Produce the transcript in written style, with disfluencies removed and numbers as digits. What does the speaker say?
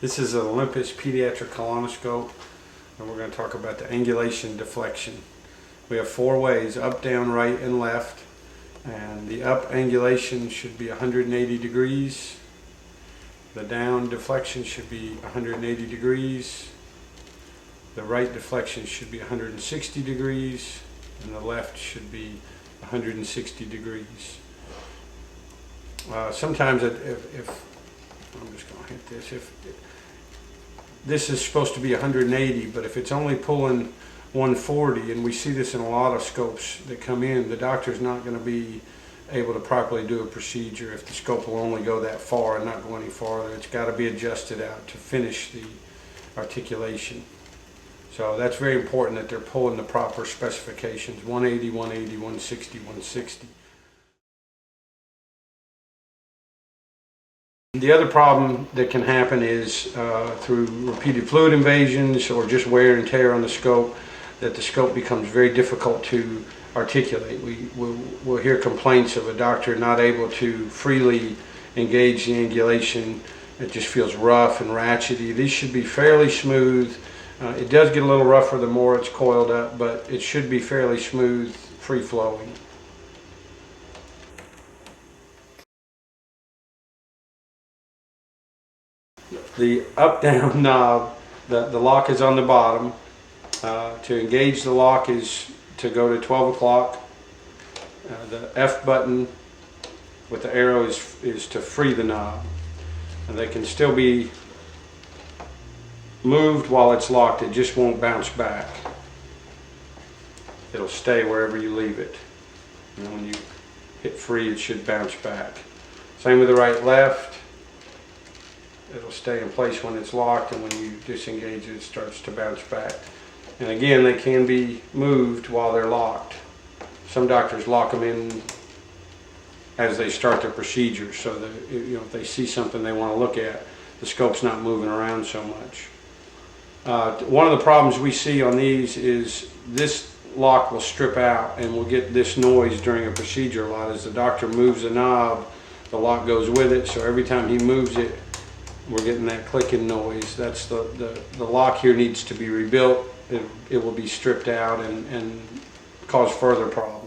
This is an Olympus pediatric colonoscope, and we're going to talk about the angulation deflection. We have four ways: up, down, right, and left. And the up angulation should be 180 degrees. The down deflection should be 180 degrees. The right deflection should be 160 degrees. And the left should be 160 degrees. Sometimes if I'm just going to hit this, if this is supposed to be 180, but if it's only pulling 140, and we see this in a lot of scopes that come in, the doctor's not going to be able to properly do a procedure if the scope will only go that far and not go any farther. It's got to be adjusted out to finish the articulation. So that's very important that they're pulling the proper specifications: 180, 180, 160, 160. The other problem that can happen is through repeated fluid invasions or just wear and tear on the scope, that the scope becomes very difficult to articulate. We'll hear complaints of a doctor not able to freely engage the angulation. It just feels rough and ratchety. These should be fairly smooth. It does get a little rougher the more it's coiled up, but it should be fairly smooth, free-flowing. The up-down knob, the lock is on the bottom. To engage the lock is to go to 12 o'clock. The F button with the arrow is to free the knob. And they can still be moved while it's locked. It just won't bounce back. It'll stay wherever you leave it. And when you hit free, it should bounce back. Same with the right, left. It'll stay in place when it's locked, and when you disengage it, it starts to bounce back. And again, they can be moved while they're locked. Some doctors lock them in as they start their procedure, so that if they see something they want to look at, the scope's not moving around so much. One of the problems we see on these is this lock will strip out, and we'll get this noise during a procedure a lot. As the doctor moves the knob, the lock goes with it, so every time he moves it, we're getting that clicking noise. That's the lock here needs to be rebuilt. It will be stripped out and cause further problems.